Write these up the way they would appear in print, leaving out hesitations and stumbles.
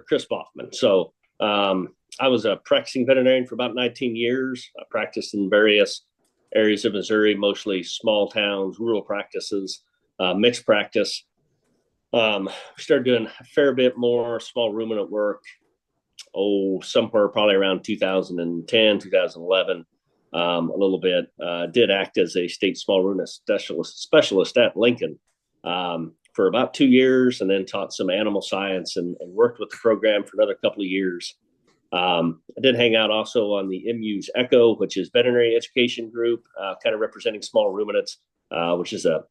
Chris Baughman. So I was a practicing veterinarian for about 19 years. I practiced in various areas of Missouri, mostly small towns, rural practices, mixed practice. Started doing a fair bit more small ruminant work, somewhere probably around 2010, 2011, a little bit. Did act as a state small ruminant specialist at Lincoln for about 2 years, and then taught some animal science and worked with the program for another couple of years. I did hang out also on the MU's ECHO, which is veterinary education group, kind of representing small ruminants, which is a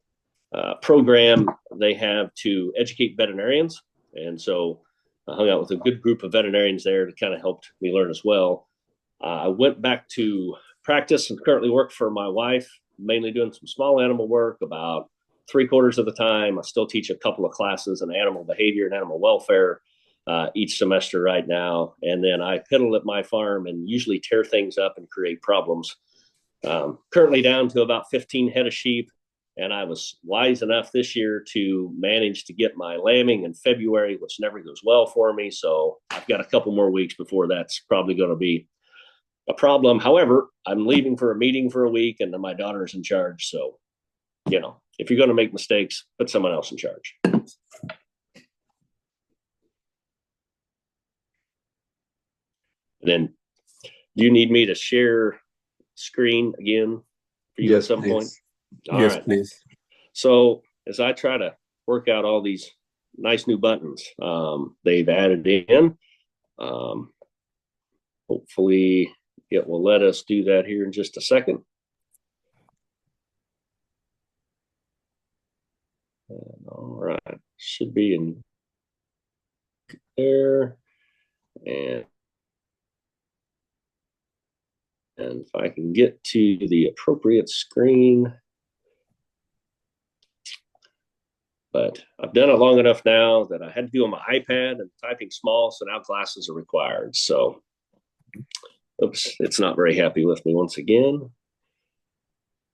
program they have to educate veterinarians. And so I hung out with a good group of veterinarians there to kind of help me learn as well. I went back to practice and currently work for my wife, mainly doing some small animal work about 3/4 of the time. I still teach a couple of classes in animal behavior and animal welfare each semester right now. And then I piddle at my farm and usually tear things up and create problems. Currently down to about 15 head of sheep. And I was wise enough this year to manage to get my lambing in February, which never goes well for me. So I've got a couple more weeks before that's probably going to be a problem. However, I'm leaving for a meeting for a week and then my daughter's in charge. So, if you're going to make mistakes, put someone else in charge. And then, do you need me to share screen again for you at some point? All right. Please. So as I try to work out all these nice new buttons they've added in, hopefully it will let us do that here in just a second. And, all right, should be in there. And if I can get to the appropriate screen. But I've done it long enough now that I had to do on my iPad and typing small, so now glasses are required. So, oops, it's not very happy with me once again. Let's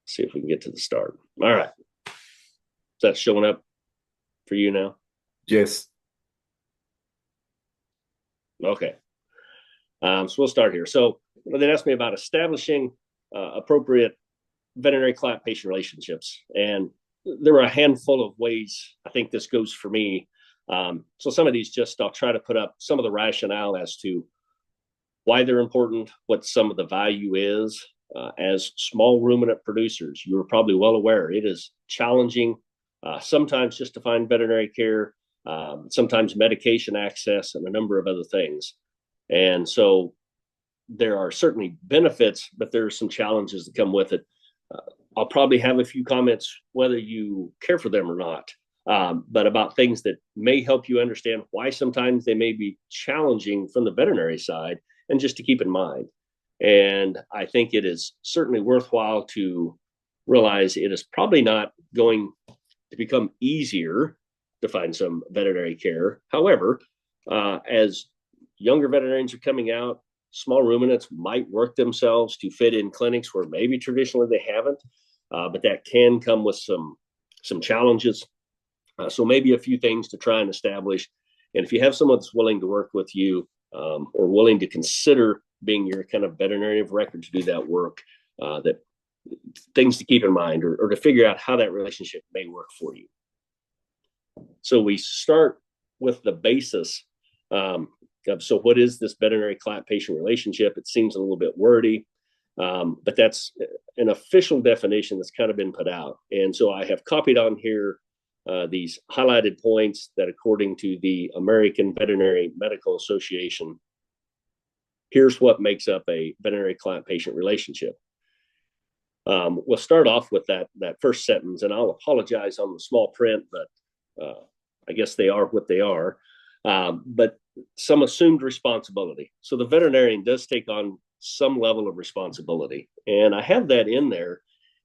see if we can get to the start. All right. Is that showing up for you now? Yes. Okay. So we'll start here. So they asked me about establishing appropriate veterinary-client-patient relationships. And there were a handful of ways I think this goes for me. So some of these I'll try to put up some of the rationale as to why they're important, what some of the value is. As small ruminant producers, you're probably well aware it is challenging sometimes just to find veterinary care, sometimes medication access, and a number of other things. And so there are certainly benefits, but there are some challenges that come with it. I'll probably have a few comments, whether you care for them or not, but about things that may help you understand why sometimes they may be challenging from the veterinary side, and just to keep in mind. And I think it is certainly worthwhile to realize it is probably not going to become easier to find some veterinary care. However, as younger veterinarians are coming out, small ruminants might work themselves to fit in clinics where maybe traditionally they haven't, but that can come with some challenges. So maybe a few things to try and establish. And if you have someone that's willing to work with you or willing to consider being your kind of veterinarian of record to do that work, that things to keep in mind or to figure out how that relationship may work for you. So we start with the basis. So what is this veterinary client-patient relationship? It seems a little bit wordy, but that's an official definition that's kind of been put out. And so I have copied on here these highlighted points that, according to the American Veterinary Medical Association, here's what makes up a veterinary client-patient relationship. We'll start off with that first sentence, and I'll apologize on the small print, but I guess they are what they are. But some assumed responsibility. So the veterinarian does take on some level of responsibility. And I have that in there,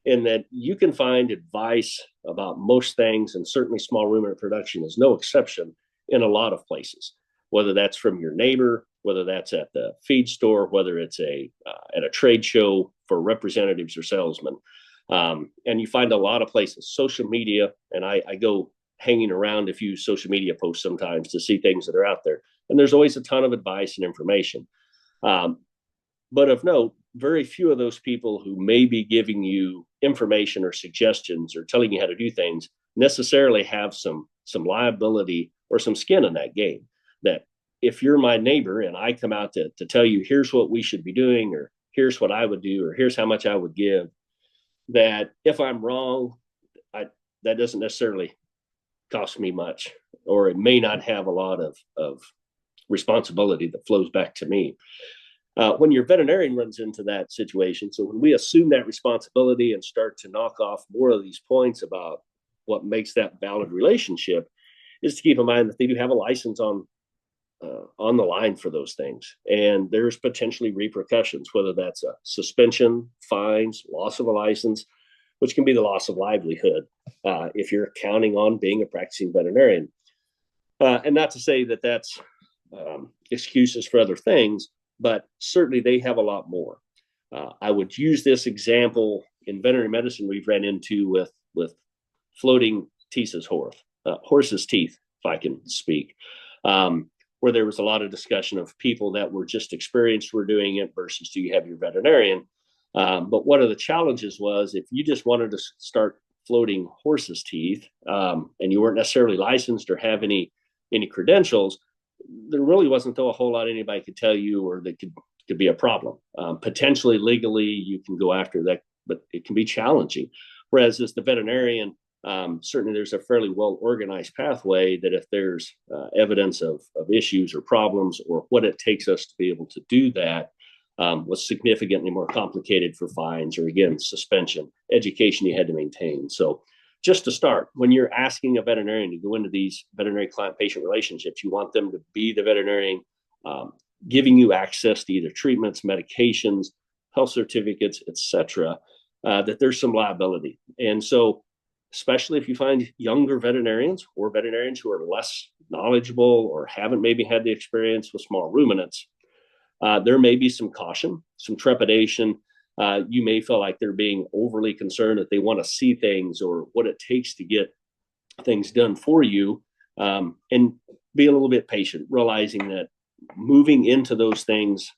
in that you can find advice about most things, and certainly small ruminant production is no exception, in a lot of places, whether that's from your neighbor, whether that's at the feed store, whether it's at a trade show for representatives or salesmen. And you find a lot of places, social media, and I go hanging around a few social media posts sometimes to see things that are out there. And there's always a ton of advice and information. But of note, very few of those people who may be giving you information or suggestions or telling you how to do things necessarily have some liability or some skin in that game. That if you're my neighbor and I come out to tell you, here's what we should be doing, or here's what I would do, or here's how much I would give, that if I'm wrong, that doesn't necessarily cost me much, or it may not have a lot of responsibility that flows back to me. When your veterinarian runs into that situation, so when we assume that responsibility and start to knock off more of these points about what makes that valid relationship, is to keep in mind that they do have a license on the line for those things. And there's potentially repercussions, whether that's a suspension, fines, loss of a license, which can be the loss of livelihood if you're counting on being a practicing veterinarian. And not to say that that's excuses for other things, but certainly they have a lot more. I would use this example in veterinary medicine we've ran into with floating horse's teeth, if I can speak, where there was a lot of discussion of people that were just experienced were doing it versus do you have your veterinarian. But one of the challenges was if you just wanted to start floating horse's teeth and you weren't necessarily licensed or have any credentials, there really wasn't a whole lot anybody could tell you or that could be a problem. Potentially legally you can go after that, but it can be challenging. Whereas as the veterinarian, certainly there's a fairly well organized pathway that if there's evidence of issues or problems or what it takes us to be able to do that was significantly more complicated for fines or again suspension, education you had to maintain. So just to start, when you're asking a veterinarian to go into these veterinary client-patient relationships, you want them to be the veterinarian giving you access to either treatments, medications, health certificates, etc., that there's some liability. And so especially if you find younger veterinarians or veterinarians who are less knowledgeable or haven't maybe had the experience with small ruminants, there may be some caution, some trepidation. You may feel like they're being overly concerned that they want to see things or what it takes to get things done for you, and be a little bit patient, realizing that moving into those things,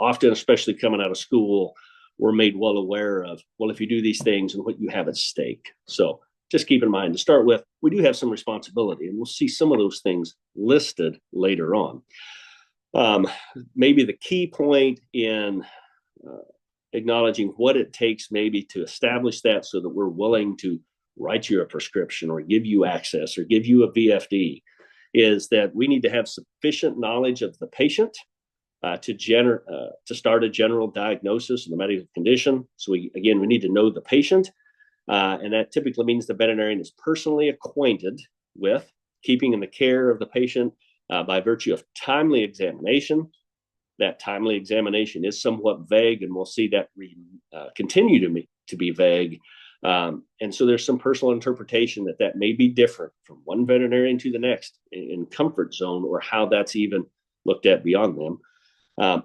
often, especially coming out of school, we're made well aware of, well, if you do these things and what you have at stake. So just keep in mind to start with, we do have some responsibility, and we'll see some of those things listed later on. Maybe the key point in acknowledging what it takes maybe to establish that so that we're willing to write you a prescription or give you access or give you a VFD is that we need to have sufficient knowledge of the patient to start a general diagnosis of the medical condition. So we need to know the patient, and that typically means the veterinarian is personally acquainted with keeping in the care of the patient by virtue of timely examination. That timely examination is somewhat vague, and we'll see that continue to be vague. And so there's some personal interpretation that may be different from one veterinarian to the next in comfort zone or how that's even looked at beyond them.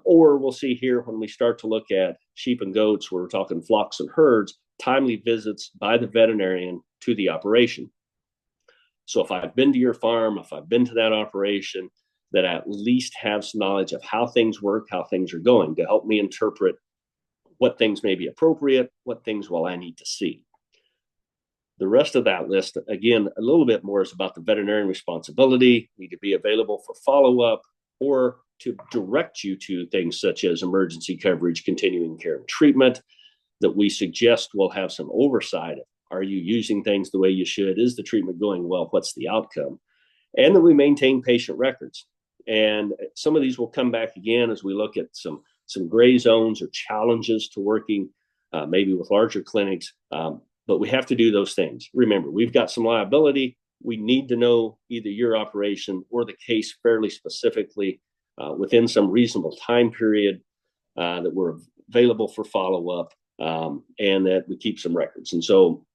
Or we'll see here when we start to look at sheep and goats, where we're talking flocks and herds, timely visits by the veterinarian to the operation. So if I've been to your farm, if I've been to that operation, that I at least have some knowledge of how things work, how things are going, to help me interpret what things may be appropriate, what things will I need to see. The rest of that list, again, a little bit more is about the veterinarian responsibility, need to be available for follow-up or to direct you to things such as emergency coverage, continuing care, and treatment that we suggest will have some oversight. Are you using things the way you should? Is the treatment going well? What's the outcome? And that we maintain patient records. And some of these will come back again as we look at some gray zones or challenges to working maybe with larger clinics. But we have to do those things. Remember, we've got some liability. We need to know either your operation or the case fairly specifically within some reasonable time period that we're available for follow-up and that we keep some records. And so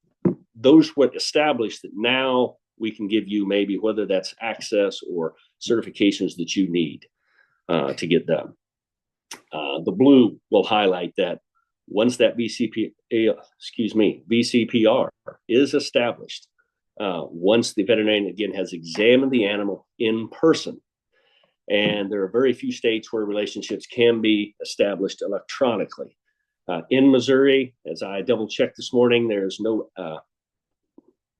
those would establish that now we can give you maybe whether that's access or certifications that you need to get done. The blue will highlight that once that VCPR is established, once the veterinarian, again, has examined the animal in person. And there are very few states where relationships can be established electronically. In Missouri, as I double checked this morning, there's no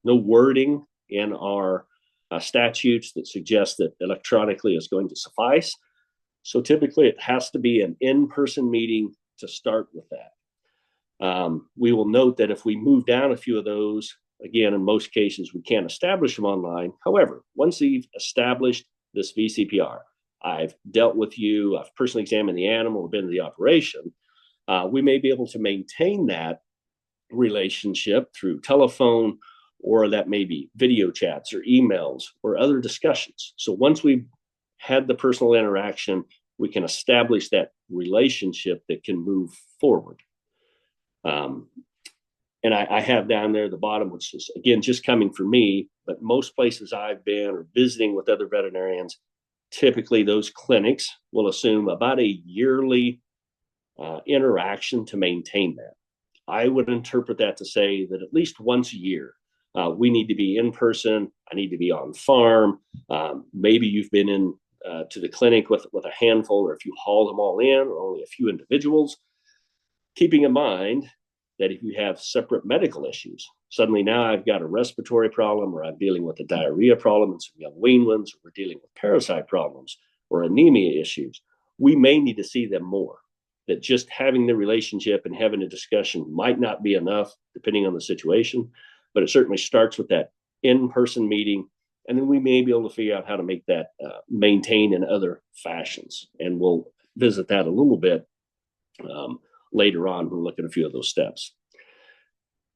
wording in our statutes that suggest that electronically is going to suffice. So typically it has to be an in-person meeting to start with that. We will note that if we move down a few of those, again, in most cases, we can't establish them online. However, once we've established this VCPR, I've dealt with you, I've personally examined the animal, been to the operation, we may be able to maintain that relationship through telephone, or that may be video chats or emails or other discussions. So once we've had the personal interaction, we can establish that relationship that can move forward. And I have down there the bottom, which is, again, just coming from me, but most places I've been or visiting with other veterinarians, typically those clinics will assume about a yearly interaction to maintain that. I would interpret that to say that at least once a year, we need to be in person. I need to be on farm. Maybe you've been in to the clinic with a handful, or if you haul them all in, or only a few individuals, keeping in mind that if you have separate medical issues, suddenly now I've got a respiratory problem, or I'm dealing with a diarrhea problem and some young weaned ones, or we're dealing with parasite problems or anemia issues, we may need to see them more. That just having the relationship and having a discussion might not be enough, depending on the situation, but it certainly starts with that in-person meeting, and then we may be able to figure out how to make that maintain in other fashions. And we'll visit that a little bit later on. We'll look at a few of those steps.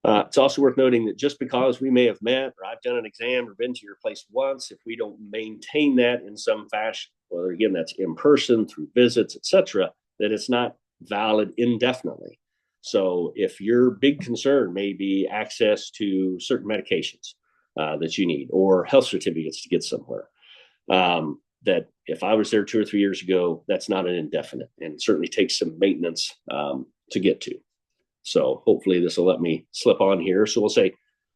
It's also worth noting that just because we may have met, or I've done an exam or been to your place once, if we don't maintain that in some fashion, whether again that's in person, through visits, etc., that it's not valid indefinitely. So if your big concern may be access to certain medications that you need, or health certificates to get somewhere, that if I was there 2 or 3 years ago, that's not an indefinite, and certainly takes some maintenance to get to. So hopefully this will let me slip on here. So we'll say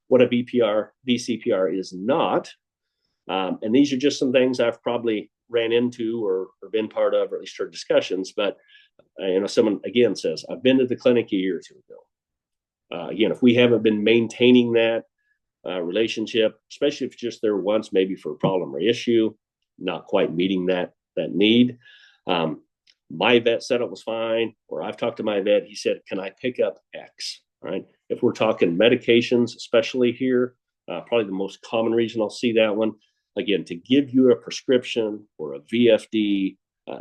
what a VCPR is not. And these are just some things I've probably ran into or been part of, or at least heard discussions. But someone again says, I've been to the clinic a year or two ago. Again, if we haven't been maintaining that relationship, especially if it's just there once, maybe for a problem or issue, not quite meeting that need. My vet said it was fine, or I've talked to my vet. He said, can I pick up X? All right. If we're talking medications, especially here, probably the most common reason I'll see that one, again, to give you a prescription or a VFD,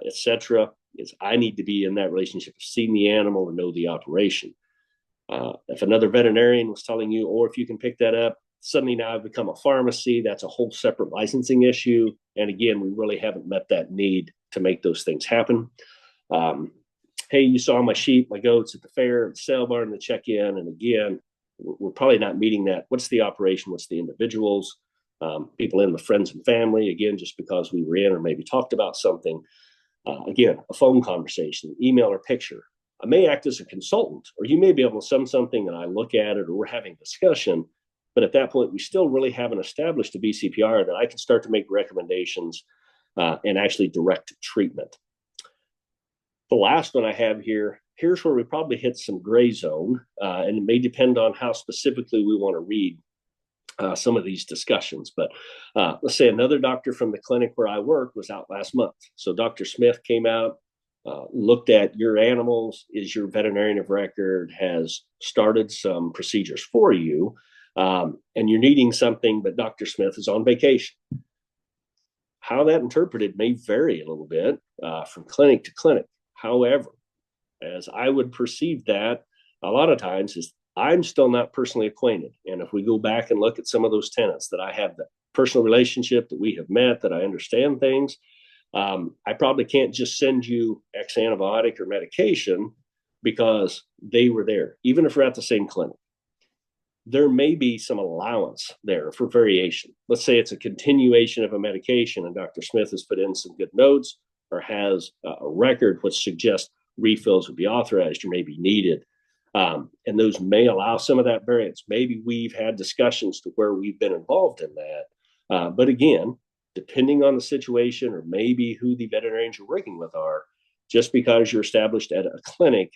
etc., is I need to be in that relationship of seeing the animal or know the operation. If another veterinarian was telling you, or if you can pick that up, suddenly now I've become a pharmacy. That's a whole separate licensing issue. And again, we really haven't met that need to make those things happen. Hey, you saw my sheep, my goats at the fair, the sale barn, the check-in. And again, we're probably not meeting that. What's the operation? What's the individuals? People in the friends and family, again, just because we were in or maybe talked about something. Again, a phone conversation, email or picture. I may act as a consultant, or you may be able to send something and I look at it, or we're having a discussion. But at that point, we still really haven't established a VCPR that I can start to make recommendations and actually direct treatment. The last one I have here, here's where we probably hit some gray zone, and it may depend on how specifically we want to read some of these discussions. But let's say another doctor from the clinic where I work was out last month. So Dr. Smith came out, looked at your animals, is your veterinarian of record, has started some procedures for you, and you're needing something, but Dr. Smith is on vacation. How that interpreted may vary a little bit from clinic to clinic. However, as I would perceive that a lot of times is I'm still not personally acquainted. And if we go back and look at some of those tenants that I have the personal relationship, that we have met, that I understand things, I probably can't just send you X antibiotic or medication because they were there, even if we're at the same clinic. There may be some allowance there for variation. Let's say it's a continuation of a medication and Dr. Smith has put in some good notes or has a record which suggests refills would be authorized or may be needed. And those may allow some of that variance. Maybe we've had discussions to where we've been involved in that. But again, depending on the situation or maybe who the veterinarians you're working with are, just because you're established at a clinic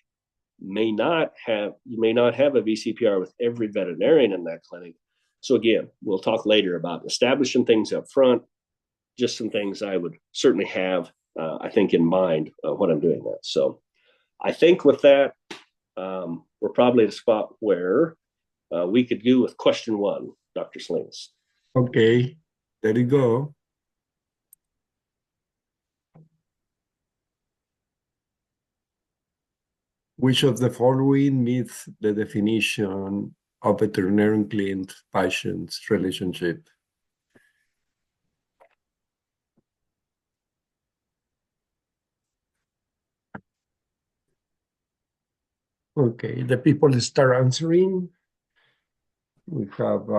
you may not have a VCPR with every veterinarian in that clinic. So again, we'll talk later about establishing things up front, just some things I would certainly have, I think, in mind when I'm doing that. So I think with that, we're probably at a spot where we could do with question 1, Dr. Salinas. Okay, there you go. Which of the following meets the definition of veterinarian-client-patient relationship? Okay, the people start answering. We have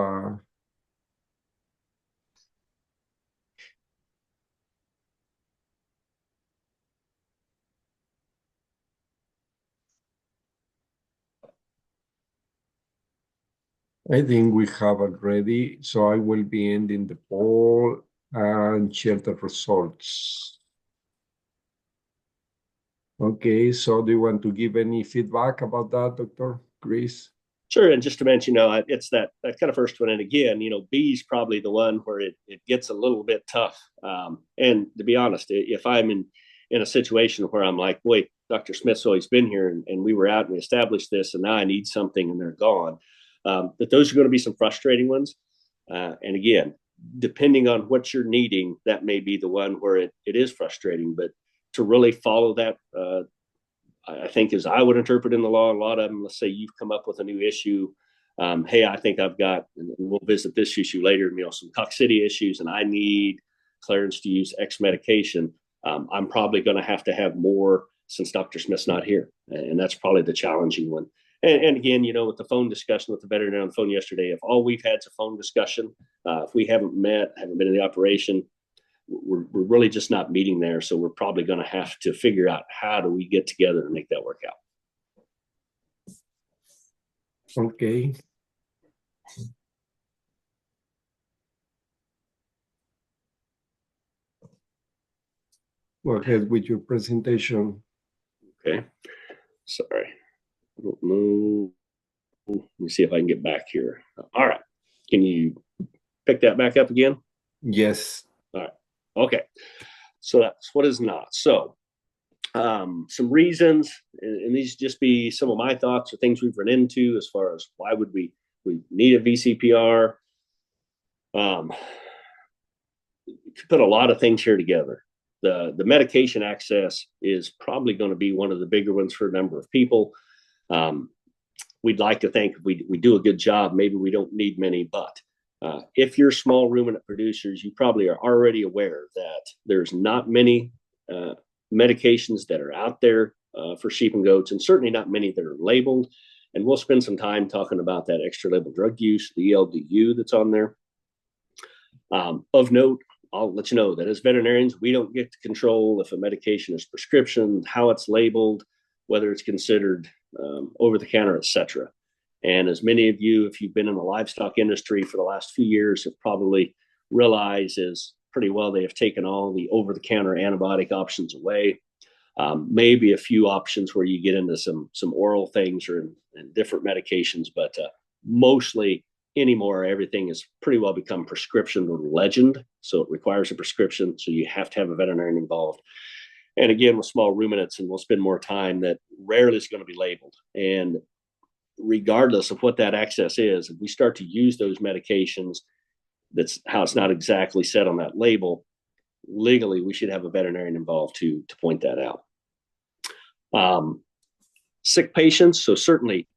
I think we have already, so I will be ending the poll and share the results. Okay, so do you want to give any feedback about that, Dr. Chris? Sure, and just to mention, it's that kind of first one. And again, B is probably the one where it gets a little bit tough. And to be honest, if I'm in a situation where I'm like, wait, Dr. Smith's always been here and we were out and we established this and now I need something and they're gone, that those are going to be some frustrating ones. And again, depending on what you're needing, that may be the one where it is frustrating. But to really follow that, I think as I would interpret in the law, a lot of them, let's say you've come up with a new issue. Hey, I think I've got, and we'll visit this issue later, some toxicity issues, and I need clearance to use X medication. I'm probably going to have more since Dr. Smith's not here. And that's probably the challenging one. And again, with the phone discussion with the veterinarian on the phone yesterday, if all we've had is a phone discussion, if we haven't met, haven't been in the operation, we're really just not meeting there. So we're probably going to have to figure out how do we get together and make that work out. Okay. Go ahead with your presentation. Okay. Sorry. I don't know. Let me see if I can get back here. All right. Can you pick that back up again? Yes. All right. Okay. So that's what is not. So some reasons, and these just be some of my thoughts or things we've run into as far as why would we need a VCPR. Could put a lot of things here together. The medication access is probably going to be one of the bigger ones for a number of people. We'd like to think if we do a good job, maybe we don't need many, but if you're small ruminant producers, you probably are already aware that there's not many medications that are out there for sheep and goats, and certainly not many that are labeled. And we'll spend some time talking about that extra label drug use, the ELDU that's on there. Of note, I'll let you know that as veterinarians, we don't get to control if a medication is prescription, how it's labeled, whether it's considered over the counter, etc. And as many of you, if you've been in the livestock industry for the last few years, have probably realized is pretty well they have taken all the over the counter antibiotic options away. Maybe a few options where you get into some oral things or in different medications, but mostly anymore, everything has pretty well become prescription or legend. So it requires a prescription. So you have to have a veterinarian involved. And again, with small ruminants, and we'll spend more time, that rarely is going to be labeled. And regardless of what that access is, if we start to use those medications, that's how it's not exactly set on that label. Legally, we should have a veterinarian involved to point that out. Sick patients, so certainly,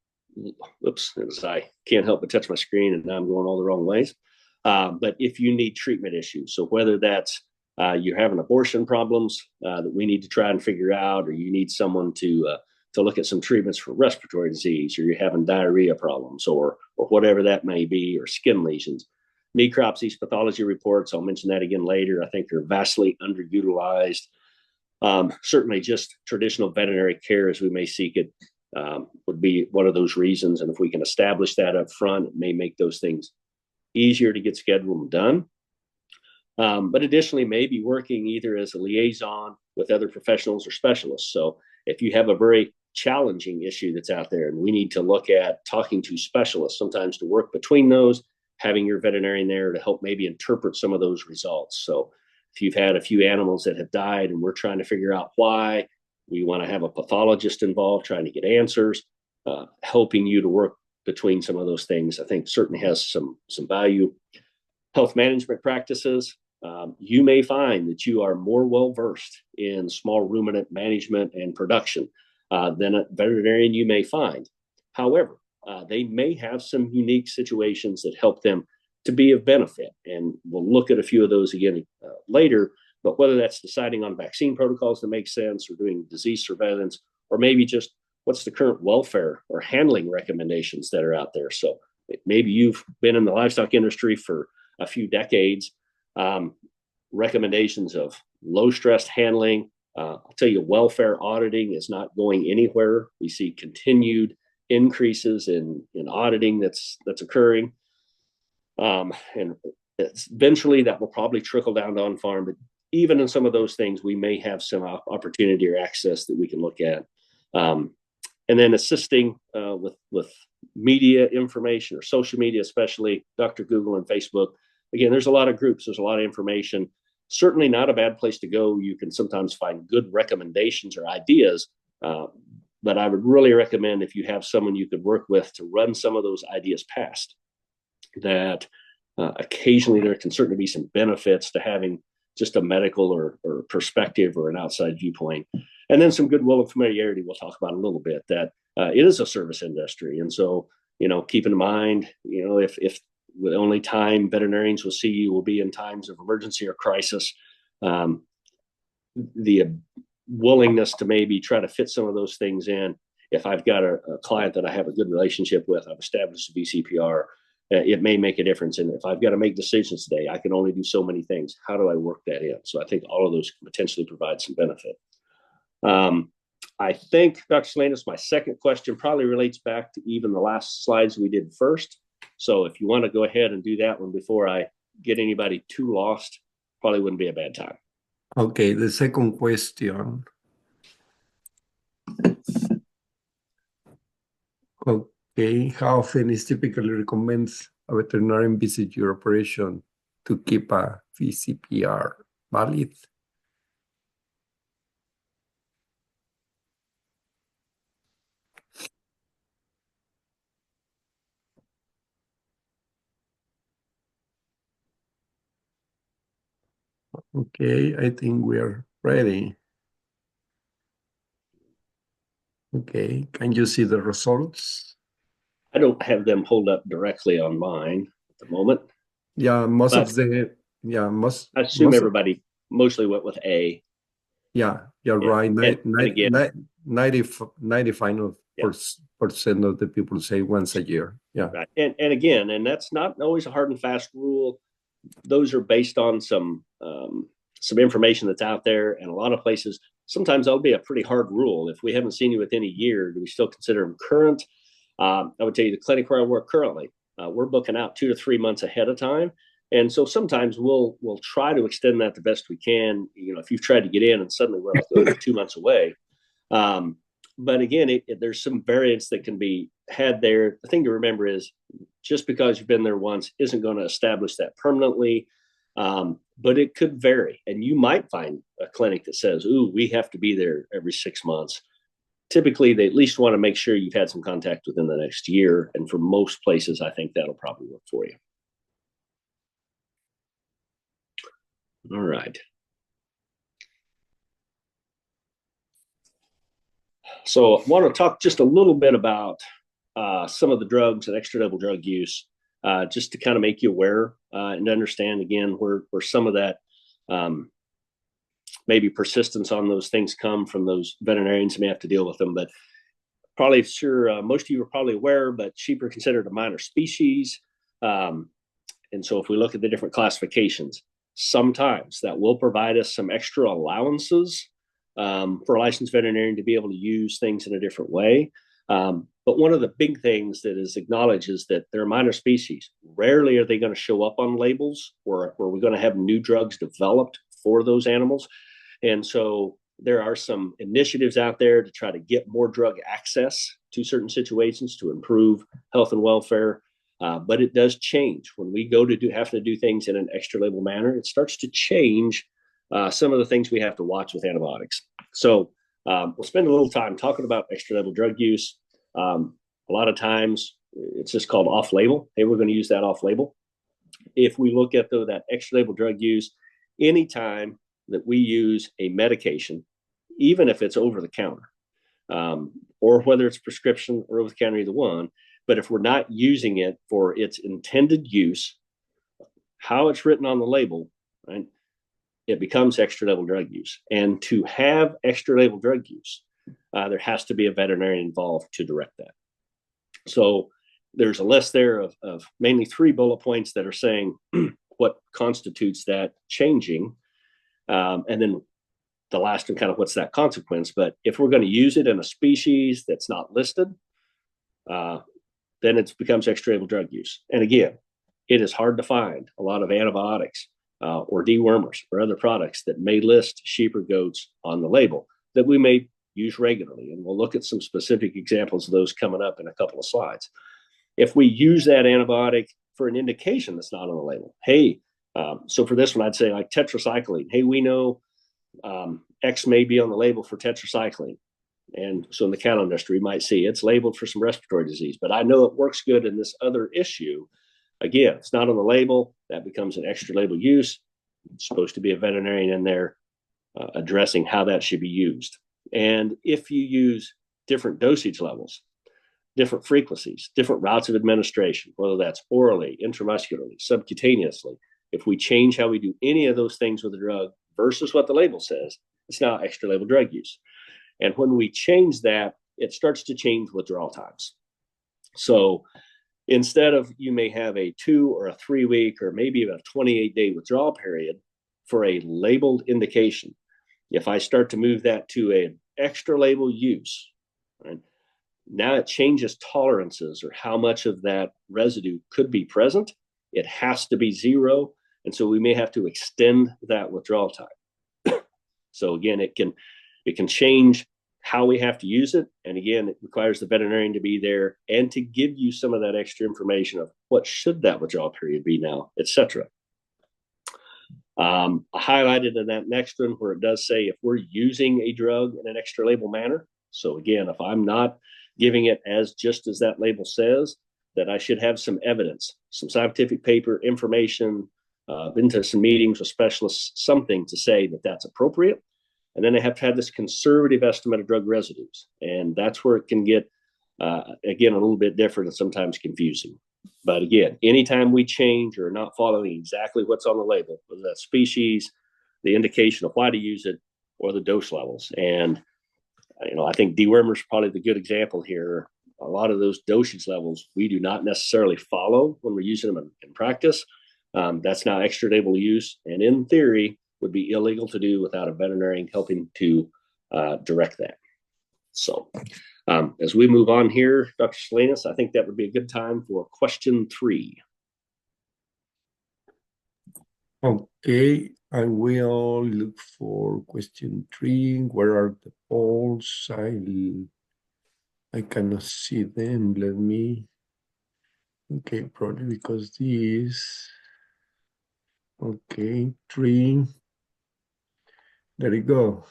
oops, I can't help but touch my screen and now I'm going all the wrong ways. But if you need treatment issues, so whether that's you're having abortion problems that we need to try and figure out, or you need someone to look at some treatments for respiratory disease, or you're having diarrhea problems, or whatever that may be, or skin lesions. Necropsies, pathology reports, I'll mention that again later, I think are vastly underutilized. Certainly just traditional veterinary care as we may seek it would be one of those reasons. And if we can establish that up front, it may make those things easier to get scheduled and done. But additionally, maybe working either as a liaison with other professionals or specialists. So if you have a very challenging issue that's out there and we need to look at talking to specialists, sometimes to work between those, having your veterinarian there to help maybe interpret some of those results. So if you've had a few animals that have died and we're trying to figure out why, we want to have a pathologist involved trying to get answers, helping you to work between some of those things, I think certainly has some value. Health management practices. You may find that you are more well-versed in small ruminant management and production than a veterinarian you may find. However, they may have some unique situations that help them to be of benefit. And we'll look at a few of those again later, but whether that's deciding on vaccine protocols that make sense or doing disease surveillance, or maybe just what's the current welfare or handling recommendations that are out there. So maybe you've been in the livestock industry for a few decades. Recommendations of low stress handling. I'll tell you, welfare auditing is not going anywhere. We see continued increases in auditing that's occurring. And eventually that will probably trickle down to on-farm, but even in some of those things, we may have some opportunity or access that we can look at. And then assisting with media information or social media, especially Dr. Google and Facebook. Again, there's a lot of groups, there's a lot of information. Certainly not a bad place to go. You can sometimes find good recommendations or ideas, but I would really recommend if you have someone you could work with to run some of those ideas past, that occasionally there can certainly be some benefits to having just a medical or perspective or an outside viewpoint. And then some goodwill and familiarity we'll talk about a little bit, that it is a service industry. And so, keep in mind, if the only time veterinarians will see you will be in times of emergency or crisis, the willingness to maybe try to fit some of those things in. If I've got a client that I have a good relationship with, I've established a VCPR, it may make a difference. And if I've got to make decisions today, I can only do so many things. How do I work that in? So I think all of those can potentially provide some benefit. I think, Dr. Salinas, my second question probably relates back to even the last slides we did first. So if you want to go ahead and do that one before I get anybody too lost, probably wouldn't be a bad time. Okay, the second question. Okay, how often is typically recommends a veterinarian visit your operation to keep a VCPR valid? Okay, I think we are ready. Okay, can you see the results? I don't have them pulled up directly on mine at the moment. Yeah, most But of the, yeah, most. I assume most everybody mostly went with A. Yeah, you're Yeah. right. And again, 95% Yeah. of the people say once a year. Yeah. right. And again, and that's not always a hard and fast rule. Those are based on some information that's out there, and a lot of places. Sometimes that'll be a pretty hard rule. If we haven't seen you within a year, do we still consider them current? I would tell you the clinic where I work currently, we're booking out 2 to 3 months ahead of time. And so sometimes we'll try to extend that the best we can. If you've tried to get in and suddenly we're like, oh, you're 2 months away. But again, there's some variance that can be had there. The thing to remember is just because you've been there once isn't going to establish that permanently. But it could vary. And you might find a clinic that says, ooh, we have to be there every 6 months. Typically, they at least want to make sure you've had some contact within the next year. And for most places, I think that'll probably work for you. All right. So I want to talk just a little bit about some of the drugs and extra-level drug use, just to kind of make you aware and understand, again, where some of that maybe persistence on those things come from. Those veterinarians who may have to deal with them. But probably sure most of you are probably aware, but sheep are considered a minor species. And so if we look at the different classifications, sometimes that will provide us some extra allowances for a licensed veterinarian to be able to use things in a different way. But one of the big things that is acknowledged is that they're minor species. Rarely are they going to show up on labels where we're going to have new drugs developed for those animals. And so there are some initiatives out there to try to get more drug access to certain situations to improve health and welfare. But it does change when we go to have to do things in an extra label manner. It starts to change some of the things we have to watch with antibiotics. So we'll spend a little time talking about extra label drug use. A lot of times it's just called off label. Hey, we're going to use that off label. If we look at though that extra label drug use, anytime that we use a medication, even if it's over the counter, or whether it's prescription or over the counter, either one, but if we're not using it for its intended use, how it's written on the label, right, it becomes extra label drug use. And to have extra label drug use, there has to be a veterinarian involved to direct that. So there's a list there of mainly 3 bullet points that are saying what constitutes that changing. And then the last one, kind of what's that consequence. But if we're going to use it in a species that's not listed, then it becomes extra label drug use. And again, it is hard to find a lot of antibiotics or dewormers or other products that may list sheep or goats on the label that we may use regularly. And we'll look at some specific examples of those coming up in a couple of slides. If we use that antibiotic for an indication that's not on the label, hey, so for this one, I'd say like tetracycline. Hey, we know X may be on the label for tetracycline. And so in the cattle industry, you might see it's labeled for some respiratory disease, but I know it works good in this other issue. Again, it's not on the label. That becomes an extra label use. It's supposed to be a veterinarian in there addressing how that should be used. And if you use different dosage levels, different frequencies, different routes of administration, whether that's orally, intramuscularly, subcutaneously, if we change how we do any of those things with the drug versus what the label says, it's now extra label drug use. And when we change that, it starts to change withdrawal times. So instead of you may have a 2 or a 3 week or maybe a 28-day withdrawal period for a labeled indication, if I start to move that to an extra label use, right, now it changes tolerances or how much of that residue could be present. It has to be 0. And so we may have to extend that withdrawal time. So again, it can change how we have to use it. And again, it requires the veterinarian to be there and to give you some of that extra information of what should that withdrawal period be now, etc. I highlighted in that next one where it does say if we're using a drug in an extra label manner. So again, if I'm not giving it as just as that label says, that I should have some evidence, some scientific paper, information, been to some meetings with specialists, something to say that that's appropriate. And then they have to have this conservative estimate of drug residues. And that's where it can get, again, a little bit different and sometimes confusing. But again, anytime we change or not following exactly what's on the label, whether that's species, the indication of why to use it, or the dose levels. And, I think dewormers are probably the good example here. A lot of those dosage levels we do not necessarily follow when we're using them in practice. That's now extra label use. And in theory, would be illegal to do without a veterinarian helping to direct that. So as we move on here, Dr. Salinas, I think that would be a good time for question 3. Okay, I will look for question 3. Where are the polls? I cannot see them. Let me. Okay, probably because this. Okay, 3. There you go.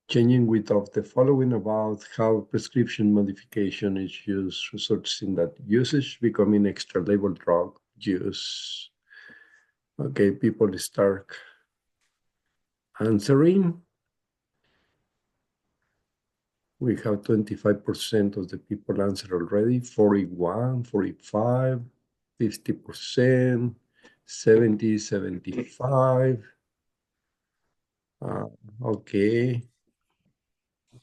Changing width of the following about how prescription modification is used, results in that usage becoming extra label drug use. Okay, people start answering. We have 25% of the people answer already, 41, 45, 50%, 70, 75. Okay.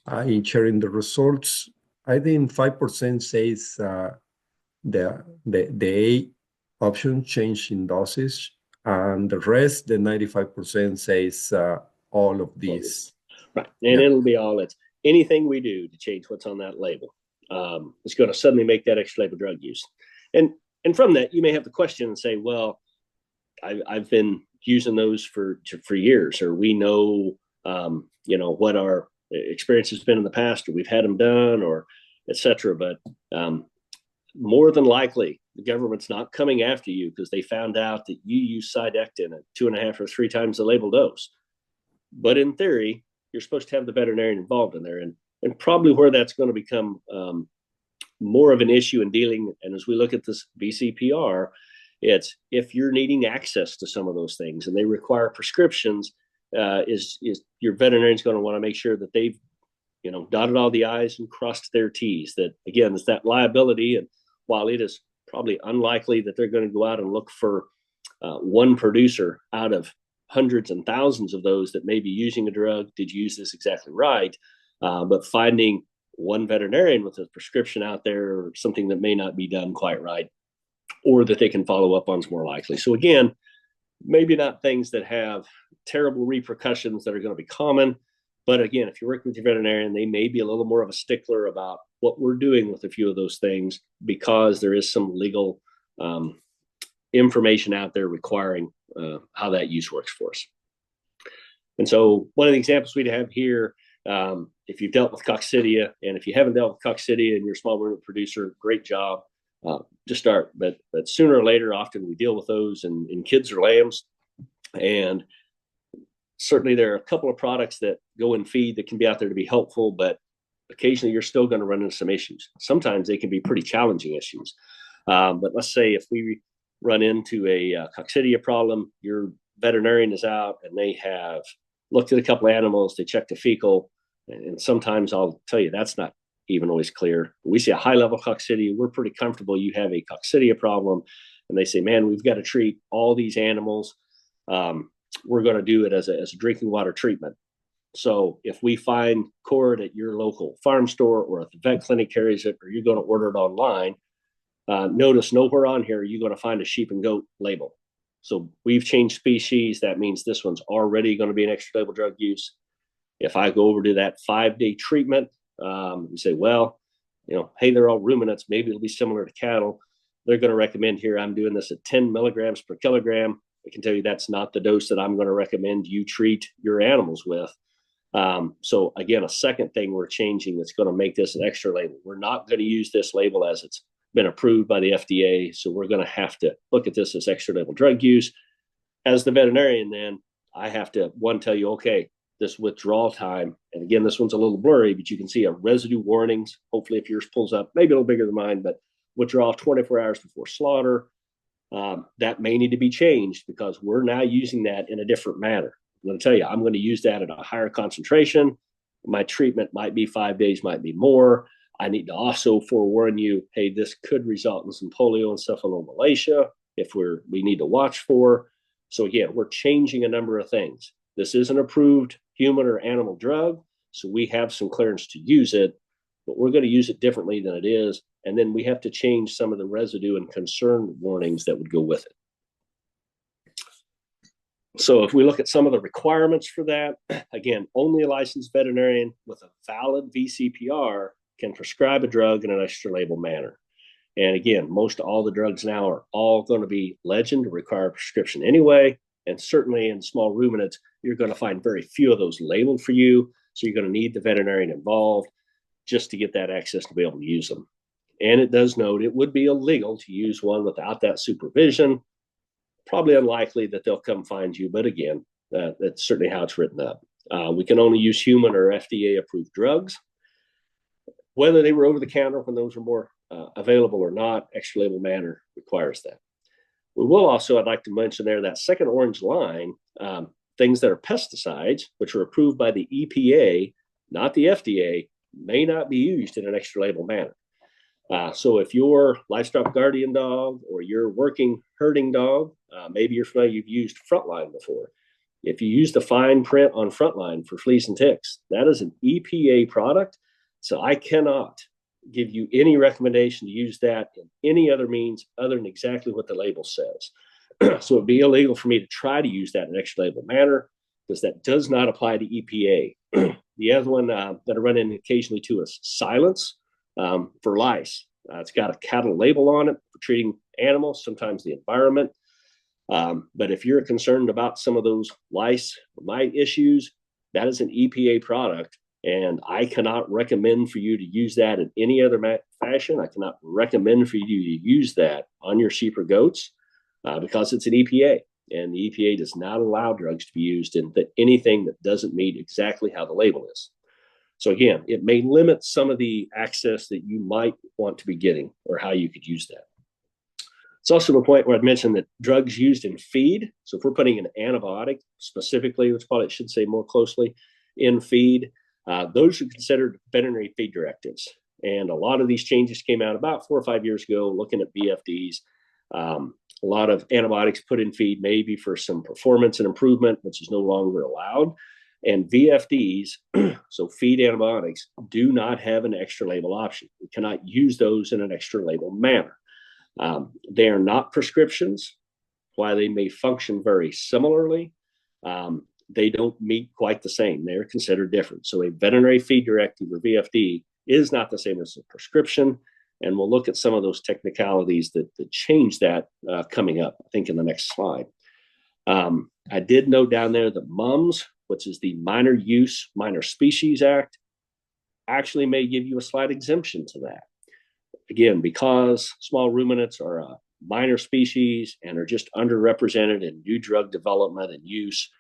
I'm sharing the results. I think 5% says the A option change in dosage, and the rest, the 95% says all of these. Right. And it'll be all it's anything we do to change what's on that label. is going to suddenly make that extra label drug use. And from that, you may have the question and say, well, I've been using those for years, or we know, what our experience has been in the past, or we've had them done, or et cetera. But more than likely, the government's not coming after you because they found out that you use Cydectin at 2.5 or 3 times the label dose. But in theory, you're supposed to have the veterinarian involved in there. And probably where that's going to become more of an issue in dealing, and as we look at this VCPR, it's if you're needing access to some of those things and they require prescriptions, is your veterinarian's going to want to make sure that they've dotted all the I's and crossed their T's. That again, it's that liability. And while it is probably unlikely that they're going to go out and look for one producer out of hundreds and thousands of those that may be using a drug, did you use this exactly right? But finding one veterinarian with a prescription out there, or something that may not be done quite right, or that they can follow up on, is more likely. So again, maybe not things that have terrible repercussions that are going to be common. But again, if you're working with your veterinarian, they may be a little more of a stickler about what we're doing with a few of those things, because there is some legal information out there requiring how that use works for us. And so one of the examples we'd have here, if you've dealt with coccidia, and if you haven't dealt with coccidia and you're a small ruminant producer, great job. Just start. But sooner or later, often we deal with those in kids or lambs. And certainly there are a couple of products that go in feed that can be out there to be helpful, but occasionally you're still going to run into some issues. Sometimes they can be pretty challenging issues. But let's say if we run into a coccidia problem, your veterinarian is out and they have looked at a couple of animals, they checked the fecal, and sometimes I'll tell you that's not even always clear. We see a high level coccidia, we're pretty comfortable you have a coccidia problem, and they say, man, we've got to treat all these animals. We're going to do it as a drinking water treatment. So if we find cord at your local farm store, or if the vet clinic carries it, or you're going to order it online, notice nowhere on here are you going to find a sheep and goat label. So we've changed species. That means this one's already going to be an extra label drug use. If I go over to that 5-day treatment, you say, well, hey, they're all ruminants. Maybe it'll be similar to cattle. They're going to recommend here, I'm doing this at 10 milligrams per kilogram. I can tell you that's not the dose that I'm going to recommend you treat your animals with. So again, a second thing we're changing that's going to make this an extra label. We're not going to use this label as it's been approved by the FDA. So we're going to have to look at this as extra label drug use. As the veterinarian, then I have to, one, tell you, okay, this withdrawal time, and again, this one's a little blurry, but you can see a residue warnings. Hopefully if yours pulls up, maybe a little bigger than mine, but withdrawal 24 hours before slaughter. That may need to be changed because we're now using that in a different manner. I'm going to tell you, I'm going to use that at a higher concentration. My treatment might be 5 days, might be more. I need to also forewarn you, hey, this could result in some polio and encephalomalacia if we need to watch for. So again, we're changing a number of things. This is an approved human or animal drug, so we have some clearance to use it, but we're going to use it differently than it is. And then we have to change some of the residue and concern warnings that would go with it. So if we look at some of the requirements for that, again, only a licensed veterinarian with a valid VCPR can prescribe a drug in an extra label manner. And again, most all the drugs now are all going to be legend, require a prescription anyway. And certainly in small ruminants, you're going to find very few of those labeled for you. So you're going to need the veterinarian involved just to get that access to be able to use them. And it does note it would be illegal to use one without that supervision. Probably unlikely that they'll come find you, but again, that's certainly how it's written up. We can only use human or FDA-approved drugs. Whether they were over the counter when those were more available or not, extra label manner requires that. We will also, I'd like to mention there, that second orange line, things that are pesticides, which are approved by the EPA, not the FDA, may not be used in an extra label manner. So if your livestock guardian dog or your working herding dog, maybe you're familiar, you've used Frontline before. If you use the fine print on Frontline for fleas and ticks, that is an EPA product. So I cannot give you any recommendation to use that in any other means other than exactly what the label says. So it'd be illegal for me to try to use that in an extra label manner because that does not apply to EPA. The other one that I run in occasionally too is silence. for lice. It's got a cattle label on it for treating animals, sometimes the environment. But if you're concerned about some of those lice or mite issues, that is an EPA product. And I cannot recommend for you to use that in any other fashion. I cannot recommend for you to use that on your sheep or goats because it's an EPA. And the EPA does not allow drugs to be used in anything that doesn't meet exactly how the label is. So again, it may limit some of the access that you might want to be getting or how you could use that. It's also the point where I'd mentioned that drugs used in feed. So if we're putting an antibiotic specifically, which probably should say more closely, in feed, those are considered veterinary feed directives. And a lot of these changes came out about 4 or 5 years ago, looking at VFDs. A lot of antibiotics put in feed, maybe for some performance and improvement, which is no longer allowed. And VFDs, so feed antibiotics, do not have an extra label option. We cannot use those in an extra label manner. They are not prescriptions. While they may function very similarly, they don't meet quite the same. They're considered different. So a veterinary feed directive or VFD is not the same as a prescription. And we'll look at some of those technicalities that change that coming up, I think, in the next slide. I did note down there that MUMS, which is the Minor Use, Minor Species Act, actually may give you a slight exemption to that. Again, because small ruminants are a minor species and are just underrepresented in new drug development and use,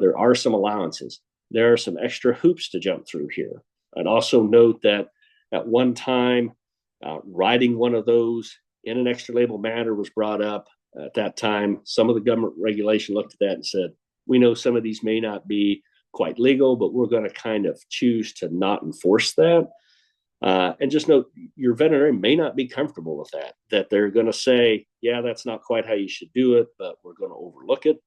there are some allowances. There are some extra hoops to jump through here. I'd also note that at one time, writing one of those in an extra label manner was brought up. At that time, some of the government regulation looked at that and said, we know some of these may not be quite legal, but we're going to kind of choose to not enforce that. And just note, your veterinarian may not be comfortable with that they're going to say, yeah, that's not quite how you should do it, but we're going to overlook it.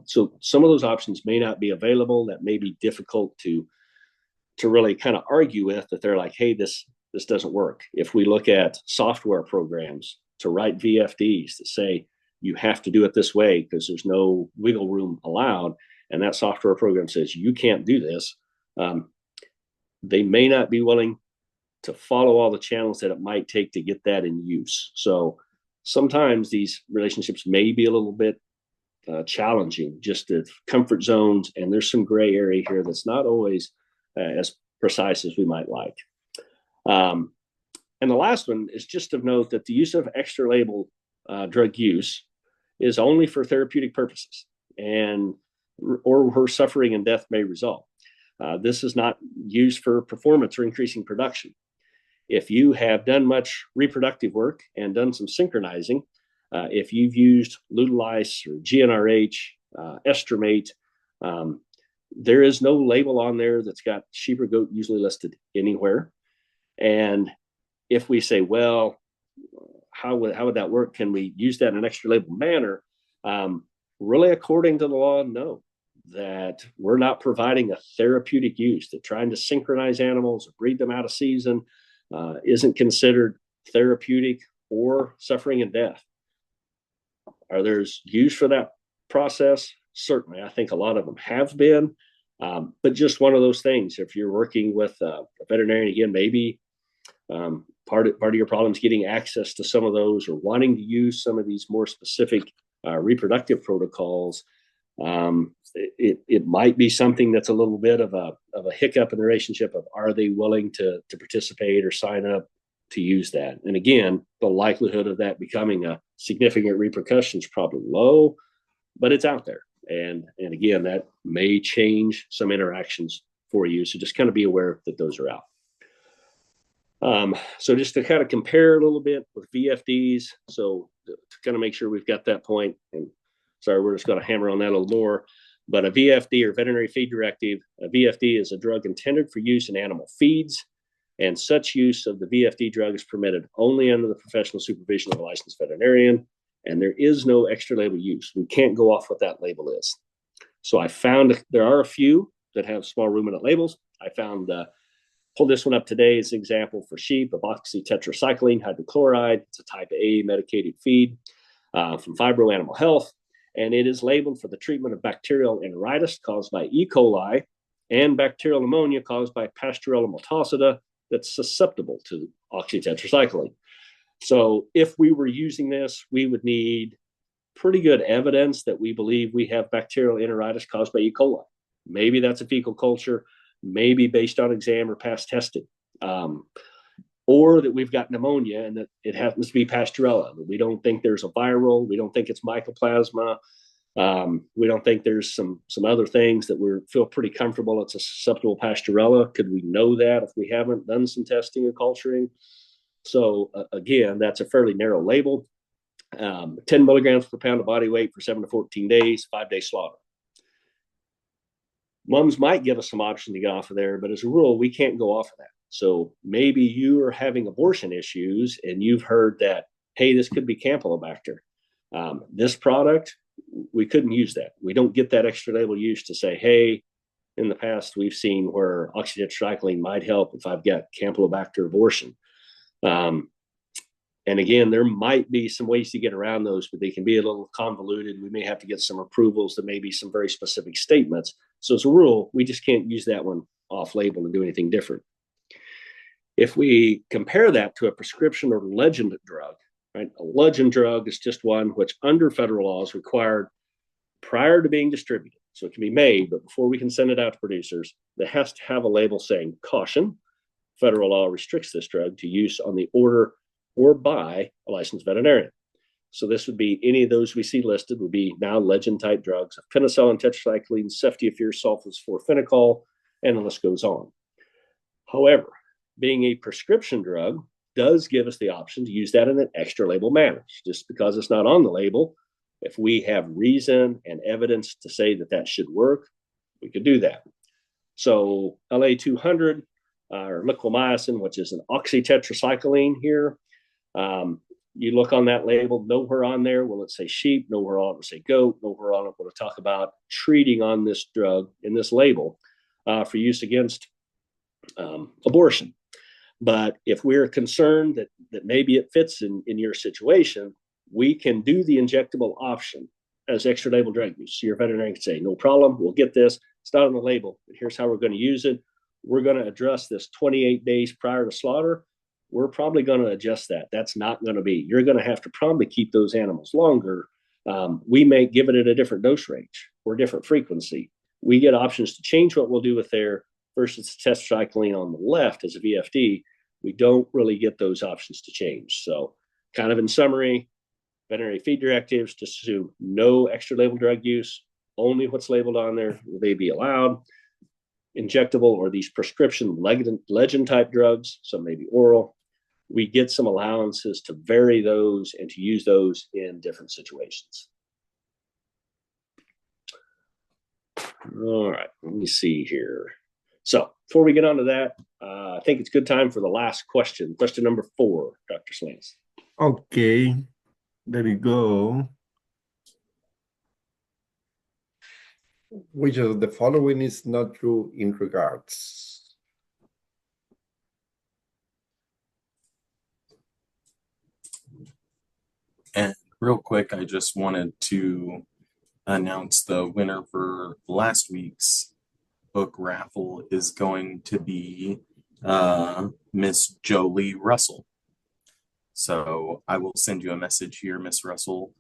So some of those options may not be available. That may be difficult to really kind of argue with, that they're like, hey, this doesn't work. If we look at software programs to write VFDs that say you have to do it this way because there's no wiggle room allowed, and that software program says you can't do this, they may not be willing to follow all the channels that it might take to get that in use. So sometimes these relationships may be a little bit challenging, just the comfort zones, and there's some gray area here that's not always as precise as we might like. And the last one is just of note that the use of extra label drug use is only for therapeutic purposes, or where suffering and death may result. This is not used for performance or increasing production. If you have done much reproductive work and done some synchronizing, if you've used Lutalice or GnRH, Estromate, there is no label on there that's got sheep or goat usually listed anywhere. And if we say, well, how would that work? Can we use that in an extra label manner? Really, according to the law, no. That we're not providing a therapeutic use, that trying to synchronize animals or breed them out of season isn't considered therapeutic or suffering and death. Are there use for that process? Certainly. I think a lot of them have been, but just one of those things. If you're working with a veterinarian, again, maybe part of your problem is getting access to some of those, or wanting to use some of these more specific reproductive protocols. It might be something that's a little bit of a hiccup in the relationship of, are they willing to participate or sign up to use that? And again, the likelihood of that becoming a significant repercussion is probably low, but it's out there. And again, that may change some interactions for you. So just kind of be aware that those are out. So just to kind of compare a little bit with VFDs, so to kind of make sure we've got that point, and sorry, we're just going to hammer on that a little more, but a VFD, or veterinary feed directive, a VFD is a drug intended for use in animal feeds, and such use of the VFD drug is permitted only under the professional supervision of a licensed veterinarian, and there is no extra label use. We can't go off what that label is. So I found there are a few that have small ruminant labels. I found pulled this one up today as an example for sheep, epoxytetracycline hydrochloride. It's a type A medicated feed from Fibro Animal Health, and it is labeled for the treatment of bacterial enteritis caused by E. coli and bacterial pneumonia caused by Pasteurella multocida that's susceptible to oxytetracycline. So if we were using this, we would need pretty good evidence that we believe we have bacterial enteritis caused by E. coli. Maybe that's a fecal culture, maybe based on exam or past testing, or that we've got pneumonia and that it happens to be Pasteurella. We don't think there's a viral. We don't think it's mycoplasma. We don't think there's some other things that we feel pretty comfortable it's a susceptible Pasteurella. Could we know that if we haven't done some testing or culturing? So again, that's a fairly narrow label. 10 milligrams per pound of body weight for 7 to 14 days, 5-day slaughter. Mums might give us some option to get off of there, but as a rule, we can't go off of that. So maybe you are having abortion issues and you've heard that, hey, this could be Campylobacter. This product, we couldn't use that. We don't get that extra label use to say, hey, in the past, we've seen where oxytetracycline might help if I've got Campylobacter abortion. And again, there might be some ways to get around those, but they can be a little convoluted. We may have to get some approvals to maybe some very specific statements. So as a rule, we just can't use that one off label and do anything different. If we compare that to a prescription or legend drug, right? A legend drug is just one which under federal law is required prior to being distributed. So it can be made, but before we can send it out to producers, it has to have a label saying caution. Federal law restricts this drug to use on the order or by a licensed veterinarian. So this would be any of those we see listed would be now legend type drugs, penicillin, tetracycline, ceftiofur, sulfosphoraphenocal, and the list goes on. However, being a prescription drug does give us the option to use that in an extra label manner. Just because it's not on the label, if we have reason and evidence to say that that should work, we could do that. So LA200 or liquamycin, which is an oxytetracycline here, you look on that label, nowhere on there will it say sheep, nowhere on it will say goat, nowhere on it will it talk about treating on this drug in this label for use against abortion. But if we're concerned that maybe it fits in your situation, we can do the injectable option as extra label drug use. So your veterinarian can say, no problem, we'll get this. It's not on the label, but here's how we're going to use it. We're going to address this 28 days prior to slaughter. We're probably going to adjust that. That's not going to be. You're going to have to probably keep those animals longer. We may give it at a different dose range or different frequency. We get options to change what we'll do with there versus tetracycline on the left as a VFD. We don't really get those options to change. So kind of in summary, veterinary feed directives just assume no extra label drug use, only what's labeled on there will they be allowed. Injectable or these prescription legend type drugs, some may be oral. We get some allowances to vary those and to use those in different situations. All right, let me see here. So before we get on to that, I think it's good time for the last question. Question number 4, Dr. Slings. Okay, there we go. Which of the following is not true in regards? And real quick, I just wanted to announce the winner for last week's book raffle is going to be Miss Jolie Russell. So I will send you a message here, Miss Russell,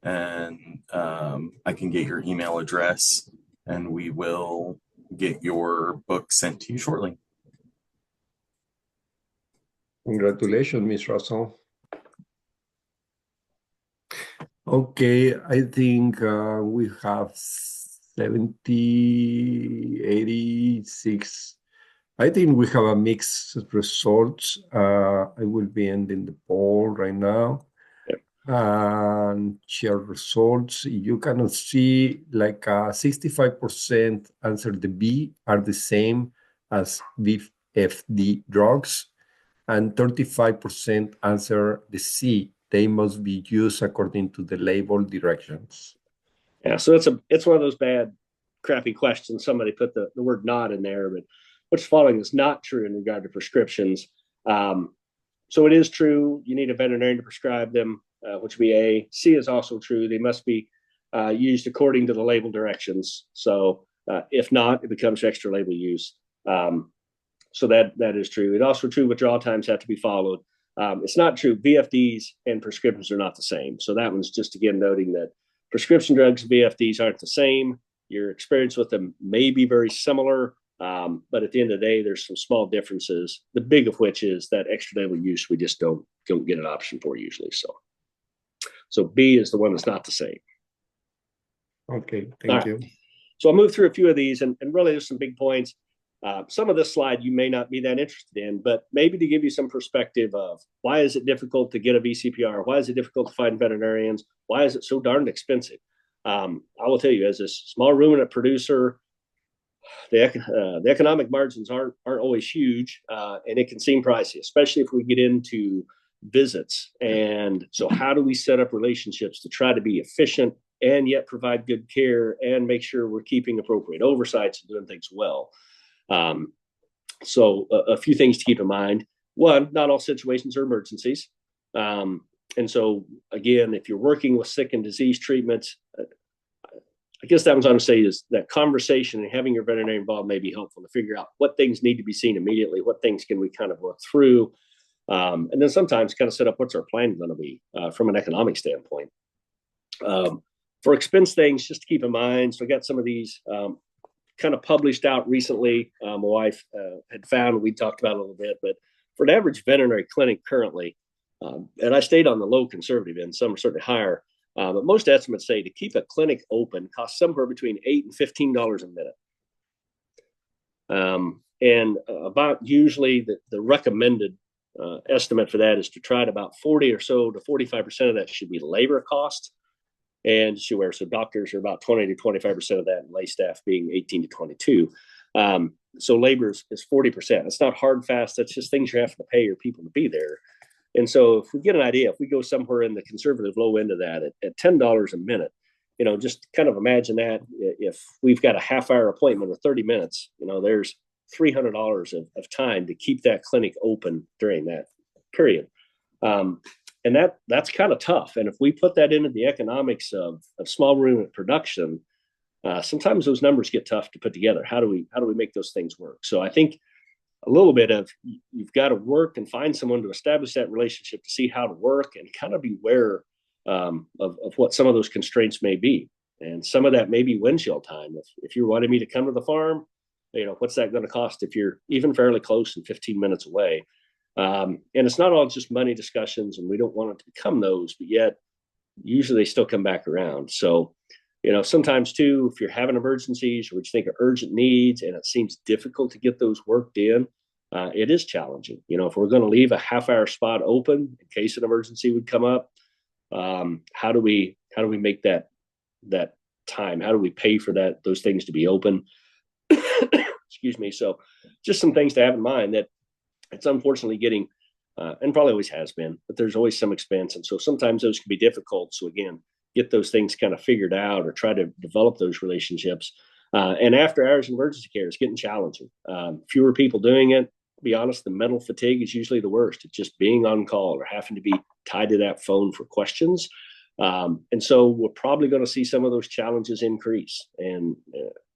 and I can get your email address and we will get your book sent to you shortly. Congratulations, Miss Russell. Okay, I think we have 70, 86. I think we have a mixed results. I will be ending the poll right now. Yep. And share results. You cannot see like 65% answer the B are the same as VFD drugs, and 35% answer the C. They must be used according to the label directions. Yeah, so it's one of those bad, crappy questions. Somebody put the word not in there, but what's following is not true in regard to prescriptions. So it is true. You need a veterinarian to prescribe them, which would be A. C is also true. They must be used according to the label directions. So if not, it becomes extra label use. So that is true. It's also true withdrawal times have to be followed. It's not true. VFDs and prescriptions are not the same. So that one's just, again, noting that prescription drugs, VFDs aren't the same. Your experience with them may be very similar, but at the end of the day, there's some small differences, the big of which is that extra daily use we just don't get an option for usually. So B is the one that's not the same. Okay, thank you. So I'll move through a few of these, and really there's some big points. Some of this slide you may not be that interested in, but maybe to give you some perspective of why is it difficult to get a VCPR? Why is it difficult to find veterinarians? Why is it so darn expensive? I will tell you, as a small ruminant producer, the economic margins aren't always huge, and it can seem pricey, especially if we get into visits. And so how do we set up relationships to try to be efficient and yet provide good care and make sure we're keeping appropriate oversights and doing things well? So a few things to keep in mind. One, not all situations are emergencies. And so, again, if you're working with sick and disease treatments, I guess that was what I'm saying is that conversation and having your veterinarian involved may be helpful to figure out what things need to be seen immediately, what things can we kind of work through, and then sometimes kind of set up what's our plan going to be from an economic standpoint. For expense things, just to keep in mind, so I got some of these kind of published out recently. My wife had found, we talked about it a little bit, but for an average veterinary clinic currently, and I stayed on the low conservative end, some are certainly higher, but most estimates say to keep a clinic open costs somewhere between $8 and $15 a minute. And about usually the recommended estimate for that is to try to about 40 or so to 45% of that should be labor costs. And so doctors are about 20 to 25% of that, and lay staff being 18 to 22. So labor is 40%. It's not hard, fast. That's just things you have to pay your people to be there. And so if we get an idea, if we go somewhere in the conservative low end of that at $10 a minute, just kind of imagine that if we've got a half-hour appointment or 30 minutes, there's $300 of time to keep that clinic open during that period. And that's kind of tough. And if we put that into the economics of small ruminant production, sometimes those numbers get tough to put together. How do we make those things work? So I think a little bit of you've got to work and find someone to establish that relationship to see how to work and kind of be aware of what some of those constraints may be. And some of that may be windshield time. If you're wanting me to come to the farm, what's that going to cost if you're even fairly close and 15 minutes away? And it's not all just money discussions, and we don't want it to become those, but yet usually they still come back around. So, sometimes too, if you're having emergencies or what you think are urgent needs and it seems difficult to get those worked in, it is challenging. If we're going to leave a half-hour spot open in case an emergency would come up, how do we make that time? How do we pay for those things to be open? Excuse me. So just some things to have in mind that it's unfortunately getting, and probably always has been, but there's always some expense. And so sometimes those can be difficult. So again, get those things kind of figured out or try to develop those relationships. And after hours emergency care is getting challenging. Fewer people doing it. To be honest, the mental fatigue is usually the worst. It's just being on call or having to be tied to that phone for questions. And so we're probably going to see some of those challenges increase and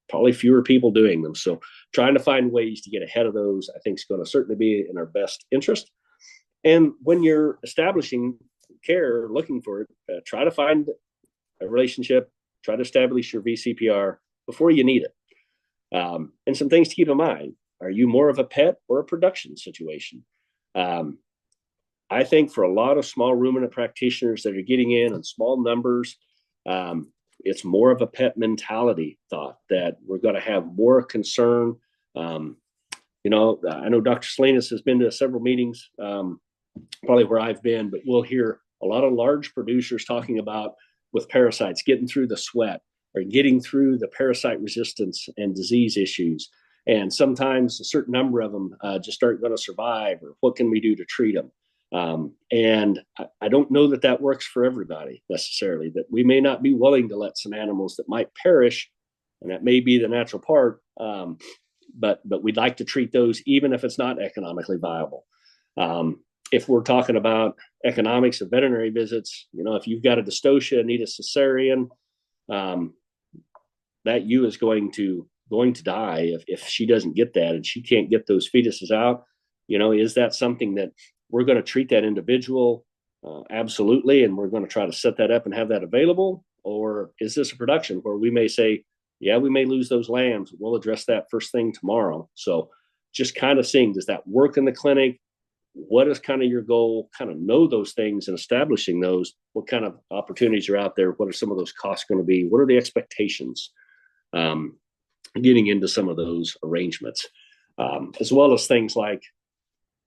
probably fewer people doing them. So trying to find ways to get ahead of those, I think, is going to certainly be in our best interest. And when you're establishing care, looking for it, try to find a relationship, try to establish your VCPR before you need it. And some things to keep in mind. Are you more of a pet or a production situation? I think for a lot of small ruminant practitioners that are getting in small numbers, it's more of a pet mentality thought that we're going to have more concern. I know Dr. Salinas has been to several meetings, probably where I've been, but we'll hear a lot of large producers talking about with parasites, getting through the sweat or getting through the parasite resistance and disease issues. And sometimes a certain number of them just aren't going to survive, or what can we do to treat them? And I don't know that works for everybody necessarily, that we may not be willing to let some animals that might perish, and that may be the natural part, but we'd like to treat those even if it's not economically viable. If we're talking about economics of veterinary visits, if you've got a dystocia and need a cesarean, that ewe is going to going to die if she doesn't get that and she can't get those fetuses out. Is that something that we're going to treat that individual? Absolutely. And we're going to try to set that up and have that available. Or is this a production where we may say, yeah, we may lose those lambs. We'll address that first thing tomorrow. So just kind of seeing, does that work in the clinic? What is kind of your goal? Kind of know those things and establishing those. What kind of opportunities are out there? What are some of those costs going to be? What are the expectations? Getting into some of those arrangements, as well as things like